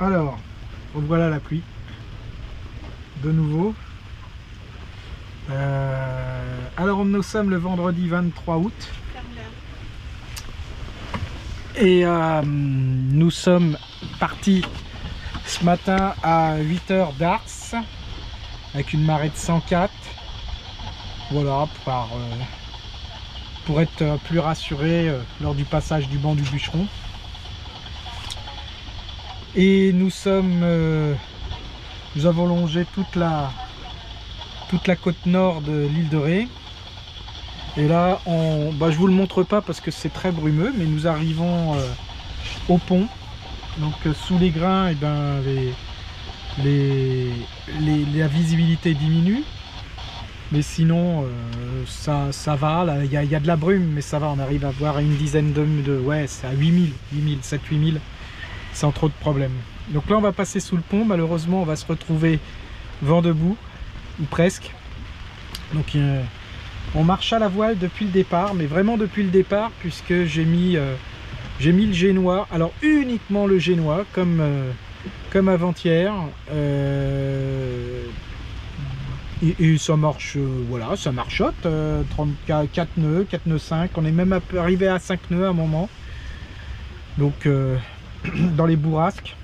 Alors, voilà la pluie. De nouveau. Alors nous sommes le vendredi 23 août. Et nous sommes partis ce matin à 8h d'Ars avec une marée de 104. Voilà, pour être plus rassuré lors du passage du banc du bûcheron. Et nous avons longé toute la côte nord de l'île de Ré. Et là, je vous le montre pas parce que c'est très brumeux, mais nous arrivons au pont. Donc sous les grains, et ben, la visibilité diminue. Mais sinon, ça va. Là, il y a de la brume, mais ça va. On arrive à voir une dizaine de ouais, c'est à 7-8 000, sans trop de problèmes. Donc là, on va passer sous le pont. Malheureusement, on va se retrouver vent debout, ou presque. Donc on marche à la voile depuis le départ, mais vraiment depuis le départ, puisque j'ai mis le génois. Alors uniquement le génois, comme avant-hier. Et ça marche, voilà, ça marchote. 4 nœuds, 4 nœuds 5. On est même arrivé à 5 nœuds à un moment. Donc dans les bourrasques.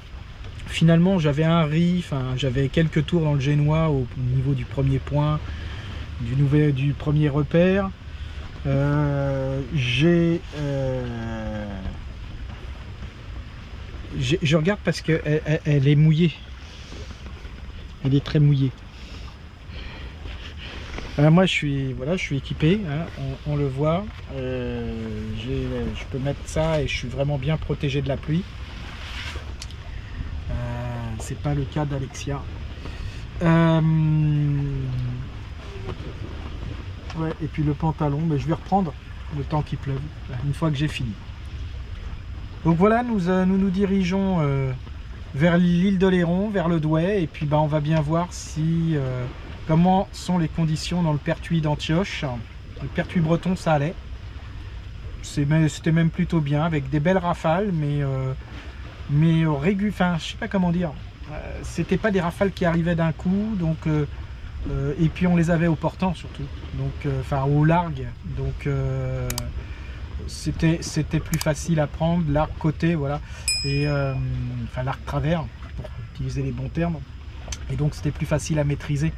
Finalement, j'avais un riz, j'avais quelques tours dans le génois au niveau du premier point. Du premier repère. Je regarde parce que elle est mouillée. Elle est très mouillée. Alors moi je suis équipé, hein, on le voit. Je peux mettre ça et je suis vraiment bien protégé de la pluie. C'est pas le cas d'Alexia. Ouais, et puis le pantalon, mais je vais reprendre le temps qu'il pleuve, une fois que j'ai fini. Donc voilà, nous nous dirigeons vers l'île d'Oléron, vers le Douai, et puis on va bien voir si comment sont les conditions dans le Pertuis d'Antioche. Le Pertuis breton, ça allait. C'était même plutôt bien, avec des belles rafales, mais je sais pas comment dire. C'était pas des rafales qui arrivaient d'un coup, donc et puis on les avait au portant surtout, donc au largue, donc c'était plus facile à prendre, l'arc côté, voilà, et l'arc travers pour utiliser les bons termes, et donc c'était plus facile à maîtriser,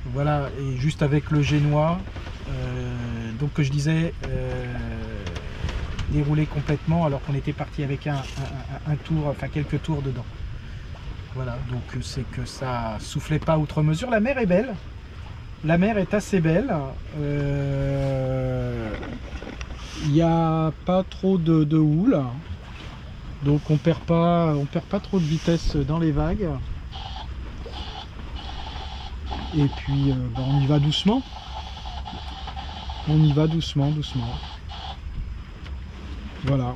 voilà. Et juste avec le génois, donc que je disais, déroulé complètement alors qu'on était parti avec un tour, quelques tours dedans. Voilà, donc c'est que ça soufflait pas outre mesure. La mer est belle, la mer est assez belle. Il n'y a pas trop de houle, donc on perd pas trop de vitesse dans les vagues. Et puis on y va doucement. On y va doucement. Voilà.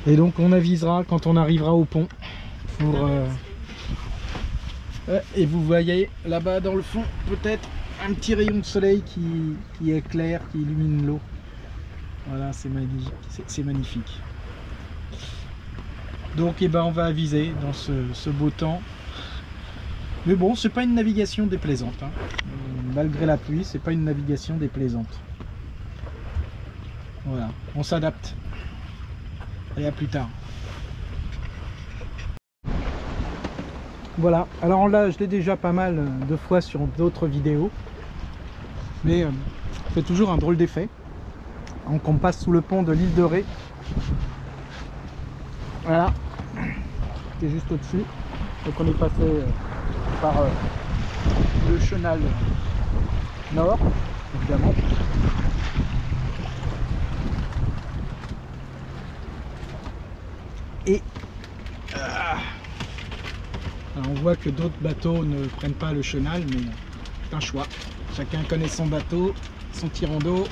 Et donc on avisera quand on arrivera au pont pour et vous voyez là-bas dans le fond peut-être un petit rayon de soleil qui éclaire, qui illumine l'eau. Voilà, c'est magnifique. Donc on va aviser dans ce beau temps. Mais bon, c'est pas une navigation déplaisante, hein. Malgré la pluie, c'est pas une navigation déplaisante. Voilà, on s'adapte. Et à plus tard. Voilà, alors là je l'ai déjà pas mal de fois sur d'autres vidéos, mais c'est toujours un drôle d'effet. Donc on passe sous le pont de l'île de Ré. Voilà, c'est juste au-dessus. Donc on est passé par le chenal nord, évidemment. Et alors on voit que d'autres bateaux ne prennent pas le chenal, mais c'est un choix. Chacun connaît son bateau, son tirant d'eau,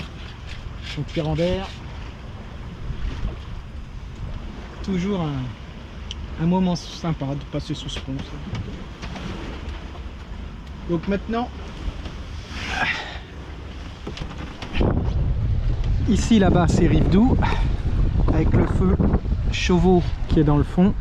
son tirant d'air. Toujours un moment sympa de passer sous ce pont. Donc maintenant, ici là-bas c'est Rive-Doux, avec le feu Chauveau qui est dans le fond.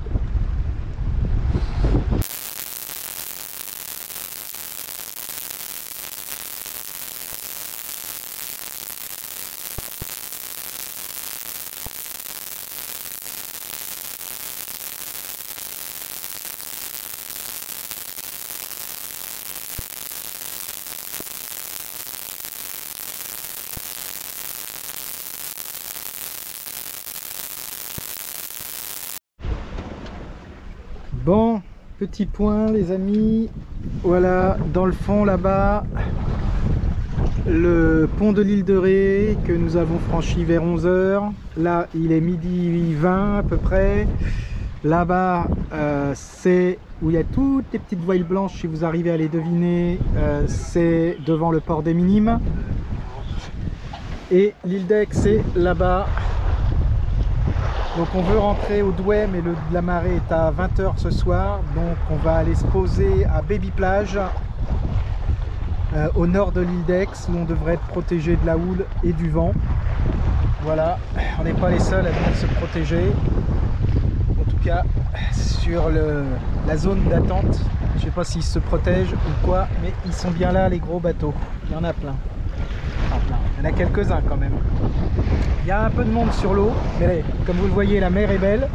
Bon, petit point les amis, voilà dans le fond là-bas, le pont de l'île de Ré que nous avons franchi vers 11 h. Là il est midi 20 à peu près. Là-bas c'est où il y a toutes les petites voiles blanches, si vous arrivez à les deviner, c'est devant le port des Minimes. Et l'île d'Aix c'est là-bas. Donc on veut rentrer au Douai, mais la marée est à 20 h ce soir, donc on va aller se poser à Baby Plage, au nord de l'île d'Aix, où on devrait être protégé de la houle et du vent. Voilà, on n'est pas les seuls à venir se protéger, en tout cas sur la zone d'attente. Je ne sais pas s'ils se protègent ou quoi, mais ils sont bien là les gros bateaux, il y en a plein. Il y en a quelques-uns quand même. Il y a un peu de monde sur l'eau, mais comme vous le voyez, la mer est belle.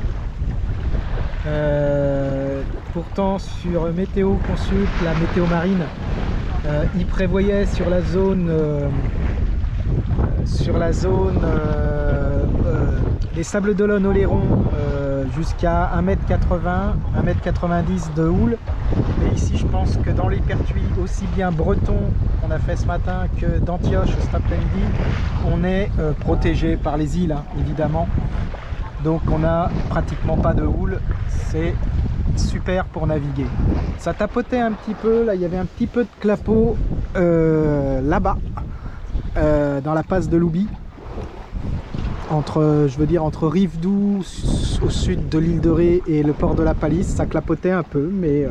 Pourtant, sur Météo Consult, la météo marine, il prévoyait sur la zone, les Sables d'Olonne Oléron jusqu'à 1,80 m, 1,90 m de houle. Mais ici, je pense que dans les pertuis, aussi bien breton qu'on a fait ce matin que d'Antioche cet après-midi, on est protégé par les îles, hein, évidemment. Donc on n'a pratiquement pas de houle, c'est super pour naviguer. Ça tapotait un petit peu, là il y avait un petit peu de clapot là-bas, dans la passe de Loubi. Entre Rivedoux au sud de l'île de Ré et le port de la Palisse, ça clapotait un peu, mais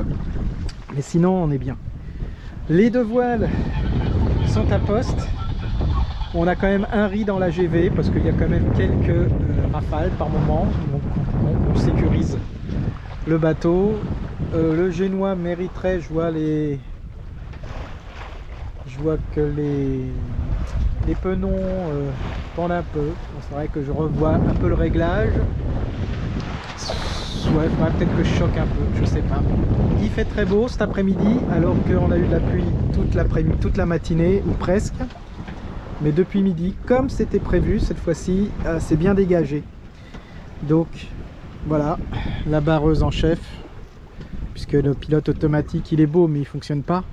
sinon on est bien. Les deux voiles sont à poste. On a quand même un riz dans la GV parce qu'il y a quand même quelques rafales par moment, donc on sécurise le bateau. Le génois mériterait, je vois que les penons pendent un peu. C'est vrai que je revois un peu le réglage. Ouais, il faudrait peut-être que je choque un peu, je sais pas. Il fait très beau cet après-midi, alors qu'on a eu de la pluie toute la matinée, ou presque. Mais depuis midi, comme c'était prévu, cette fois-ci, c'est bien dégagé. Donc, voilà, la barreuse en chef. Puisque le pilote automatique, il est beau, mais il fonctionne pas.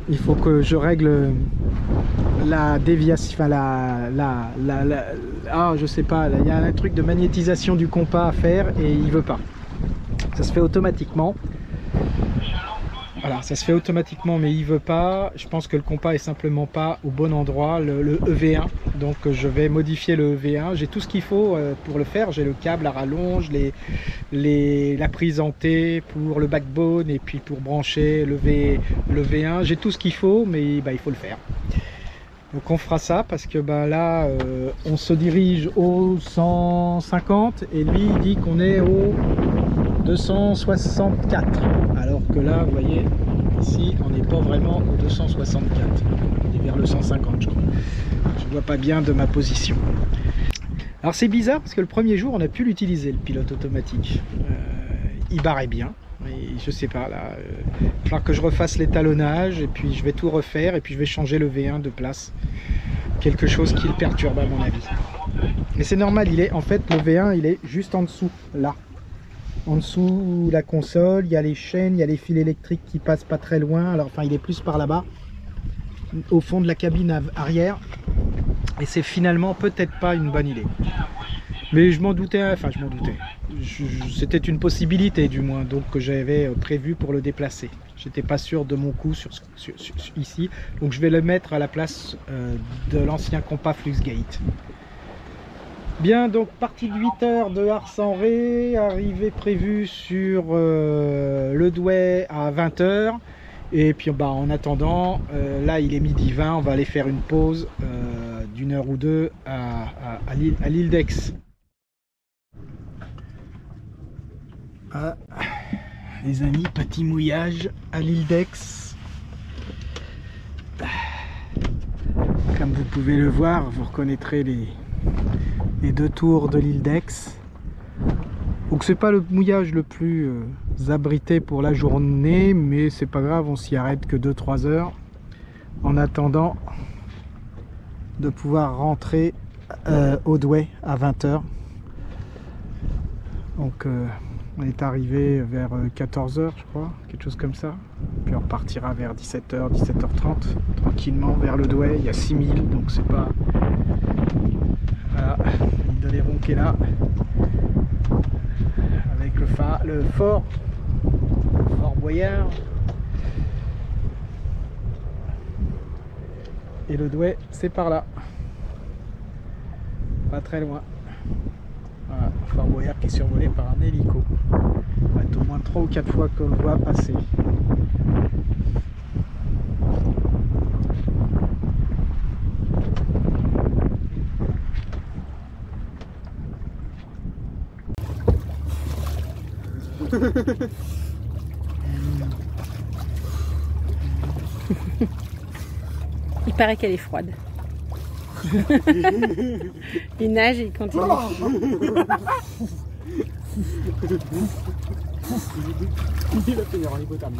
Il faut que je règle la déviation, enfin je sais pas, il y a un truc de magnétisation du compas à faire et il veut pas. Ça se fait automatiquement. Voilà, ça se fait automatiquement, mais il veut pas. Je pense que le compas est simplement pas au bon endroit, le EV1. Donc je vais modifier le EV1. J'ai tout ce qu'il faut pour le faire. J'ai le câble à rallonge, la prise en T pour le backbone et puis pour brancher le V1. J'ai tout ce qu'il faut, mais il faut le faire. Donc on fera ça parce que là on se dirige au 150 et lui il dit qu'on est au 264, alors que là vous voyez ici on n'est pas vraiment au 264, on est vers le 150 je crois. Je vois pas bien de ma position. Alors c'est bizarre parce que le premier jour on a pu l'utiliser, le pilote automatique, il barrait bien. Et je sais pas là, il va falloir que je refasse l'étalonnage et puis je vais tout refaire et puis je vais changer le V1 de place, quelque chose qui le perturbe à mon avis. Mais c'est normal, en fait le V1 il est juste en dessous là, en dessous la console, il y a les chaînes, il y a les fils électriques qui passent pas très loin, alors enfin il est plus par là-bas au fond de la cabine arrière et c'est finalement peut-être pas une bonne idée. Mais je m'en doutais, enfin je m'en doutais. C'était une possibilité du moins, donc que j'avais prévu pour le déplacer. J'étais pas sûr de mon coup ici, donc je vais le mettre à la place de l'ancien compas Fluxgate. Bien, donc partie de 8 h de Ars-en-Ré, arrivée prévue sur le Douai à 20 h. Et puis en attendant, là il est midi 20, on va aller faire une pause d'1 h ou 2 à l'île d'Aix. Ah, les amis, petit mouillage à l'île d'Aix. Comme vous pouvez le voir, vous reconnaîtrez les deux tours de l'île d'Aix. Donc c'est pas le mouillage le plus abrité pour la journée, mais c'est pas grave, on s'y arrête que 2-3 heures en attendant de pouvoir rentrer au Douai à 20 h. Donc on est arrivé vers 14 h je crois, quelque chose comme ça. Puis on repartira vers 17 h, 17 h 30 tranquillement vers le Douai. Il y a 6000, donc c'est pas... Voilà, l'île d'Oléron qui est là. Avec le fort Boyard. Et le Douai, c'est par là. Pas très loin. Voilà, Fort Boyard qui est survolé par un hélico. Ça va être au moins 3 ou 4 fois qu'on le voit passer. Il paraît qu'elle est froide. Il nage et il continue. Il a fait en hypothermie.